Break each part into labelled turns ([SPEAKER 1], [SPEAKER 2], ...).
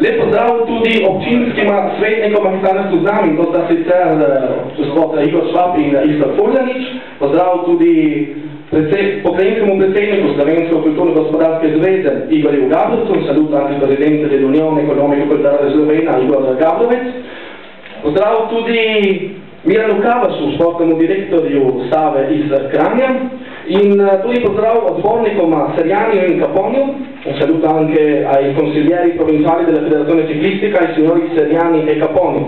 [SPEAKER 1] Lep pozdrav tudi občinskima svetnikoma, ki danes tu z nami, to sta sicer gospod Igor Švab in Iztok Fuljanič. Pozdrav tudi pokrajinskemu predsedniku Slovensko-kulturno-gospodarske zveze Igorju Gabrovcu, salut antiprezidente dell'Unione Economico-Culturale Slovena Igor Gabrovec. Pozdrav tudi Miranu Kavašu, športnemu direktorju Save iz Kranja. In tudi pozdrav odbornikoma Serjaniju in Caponiju, un saluto anche ai consiglieri provinciali della Federazione Ciclistica, i signori Serjani e Caponiju.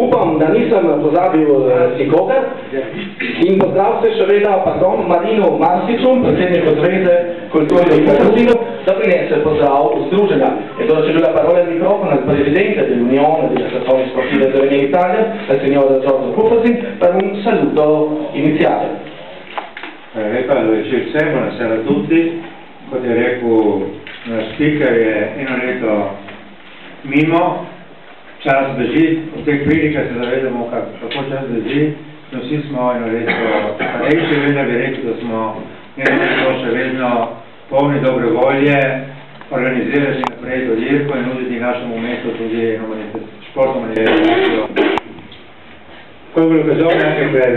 [SPEAKER 1] Upam, da nisem pozabil nikogar in pozdrav se seveda, Marinu Marsiču, predsedniku Zveze kulture in kreative, da prinese pozdrav združenja. E ora cedo la parola al microfono al presidente dell'Unione delle Associazioni Sportive Slovene Italia, al signor Giorgio Kufasin, per un saluto iniziale.
[SPEAKER 2] Lepa, večer vsem, buonasera a tutti. Kot je rekel speaker, je eno leto mimo, čas beži, v teh prilikah se zavedamo, kako čas beži. Vsi smo eno leto starejši, vendar bi rekel, da smo eno leto še vedno polni dobre volje, organizirati naprej to dirko in nuditi našemu mestu tudi eno športno manifestacijo. Colgo l'occasione anche per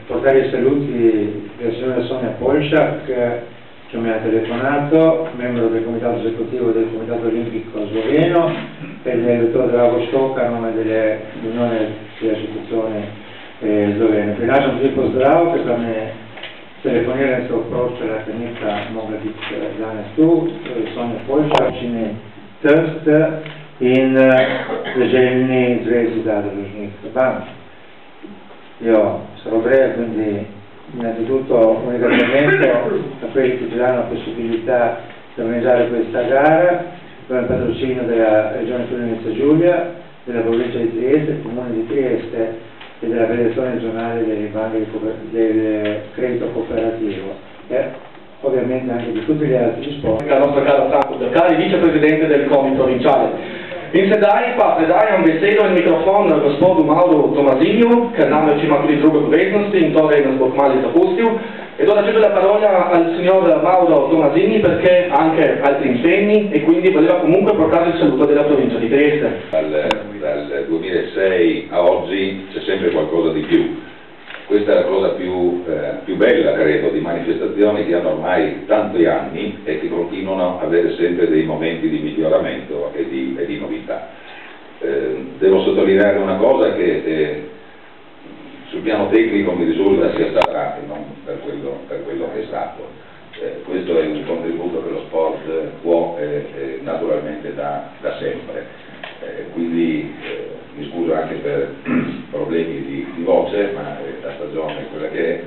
[SPEAKER 2] portare i saluti della signora Sonia Polciak, che mi ha telefonato, membro del comitato esecutivo del Comitato Olimpico Sloveno, e del dottor Drago Stoka a nome dell'Unione delle Associazioni Slovene. Prinašam tudi pozdrav, ker sam je telefoniranje se oproščala, ker nista mogla biti danes tu, Sonja Polciak, občini Trst in Deželni zvezi zadružnih bank. Io sarò breve, quindi innanzitutto un ringraziamento a quelli che ci danno la possibilità di organizzare questa gara, con il patrocinio della Regione Friuli-Venezia Giulia, della provincia di Trieste, del Comune di Trieste e della Federazione regionale delle banche del credito cooperativo e ovviamente anche di tutti gli altri sport.
[SPEAKER 1] La nostra cara Franco Beccari, vicepresidente del Comi provinciale. In sedaj pa predajam besedo in mikrofon gospodu Mauro Tomazinju, ker namreč ima tudi druge obveznosti in torej nas bo kmalu zapustil. E do cedo la parola al signor Mauro Tomazinji perché anche altri impegni e quindi voleva comunque portare il saluto della provincia di Trieste.
[SPEAKER 3] Dal 2006 a oggi c'è sempre qualcosa di più. Questa è la cosa più bella, credo, di manifestazioni che hanno ormai tanti anni e che continuano ad avere sempre dei momenti di miglioramento e di novità. Devo sottolineare una cosa che sul piano tecnico mi risulta sia stata non per quello che è stato. Questo è un contributo che lo sport può e naturalmente dà sempre. Quindi mi scuso anche per problemi di voce, ma la stagione è quella che è,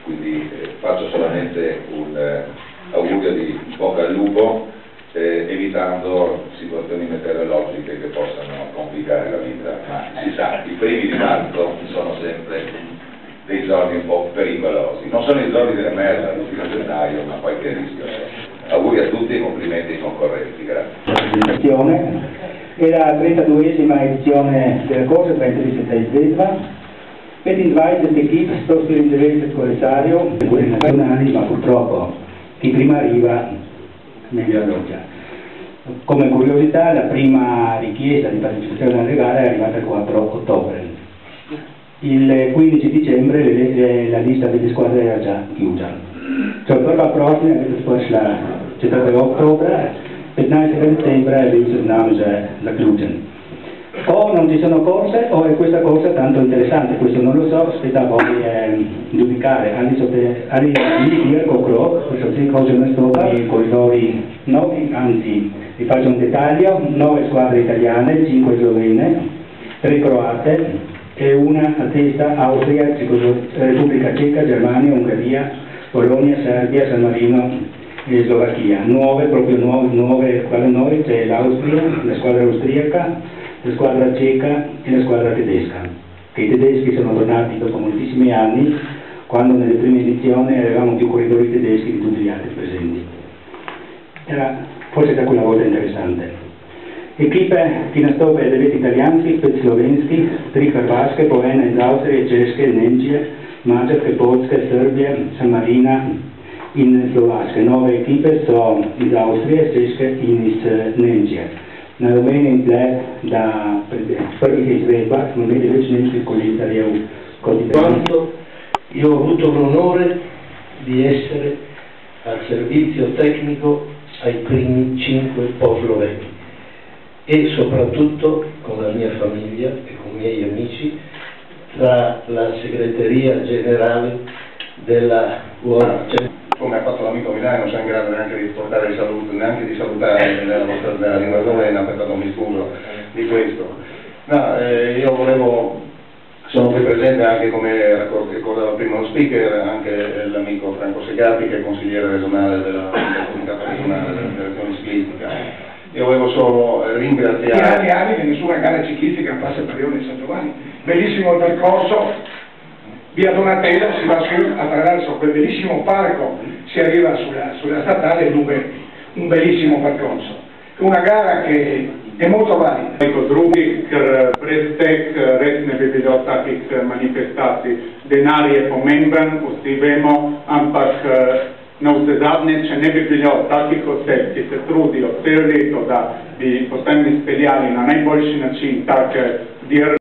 [SPEAKER 3] quindi faccio solamente un augurio di bocca al lupo, evitando situazioni meteorologiche che possano complicare la vita, ma si sa, i primi di marzo sono sempre dei giorni un po' pericolosi, non sono i giorni della merda, fino a gennaio, ma qualche rischio. Auguri a tutti e complimenti ai concorrenti, grazie.
[SPEAKER 4] È la 32esima edizione della corsa 36 Zvezda, 25 equip sto per l'interesse commissario, quelle nazionali, ma purtroppo chi prima arriva meglio alloggia. Come curiosità, la prima richiesta di partecipazione alle gare è arrivata il 4 ottobre. Il 15 dicembre la lista delle squadre era già chiusa. Cioè, per la prossima, la 4 ottobre, 15 settembre il naam Clujen. O non ci sono corse o è questa corsa tanto interessante, questo non lo so, spetta a voi giudicare. All'Idir Kokro, questo sì, cosa non sto, i corridori noti, anzi vi faccio un dettaglio, 9 squadre italiane, 5 slovene, 3 croate e una a testa Austria, Repubblica Ceca, Germania, Ungheria, Polonia, Serbia, San Marino e Slovacchia. Proprio nuove squadre nuove, c'è l'Austria, la squadra austriaca, la squadra ceca e la squadra tedesca. Che i tedeschi sono tornati dopo moltissimi anni, quando nelle prime edizioni avevamo più corridori tedeschi di tutti gli altri presenti. Era forse da quella volta interessante. Ekipe, ki nastopajo 9 italijanskih, 5 slovenskih, 3 hrvaške, po ena iz Avstrije, Češke, Nemčije, Mađarske, Poljske, Srbije, San Marina in Slovaške. Nove ekipe so iz Avstrije, Češke in iz Nemčije. na omenjen tle, da prvih izvedbah smo imeli več nemških kolesarjev kot
[SPEAKER 5] Quanto io ho avuto l'onore di essere al servizio tecnico ai primi 5 po' e soprattutto con la mia famiglia e con i miei amici tra la segreteria generale della UOL.
[SPEAKER 6] Come ha fatto l'amico Milano, non sono in grado neanche di portare il saluto, neanche di salutare nella lingua slovena, perché mi scuso di questo. No, io sono qui presente anche come ricordava prima lo speaker, anche l'amico Franco Segapi, che è consigliere regionale della comunità regionale della federazione ciclistica. Io volevo solo ringraziare...
[SPEAKER 7] anni che nessuna gara ciclistica passa per Rione San Giovanni. Bellissimo il percorso. Via Donatello si va su attraverso quel bellissimo parco, si arriva sulla statale, dunque un bellissimo percorso. È una gara che è molto valida.
[SPEAKER 8] Neko drugih, ker brez teh res ne bi bilo takih manifestacij. Denar je pomemben, vsi vemo, ampak navsezadnje, če ne bi bilo takih oseb, ki se trudijo celo leto, da bi potem izpeljali na najboljši način take dirke,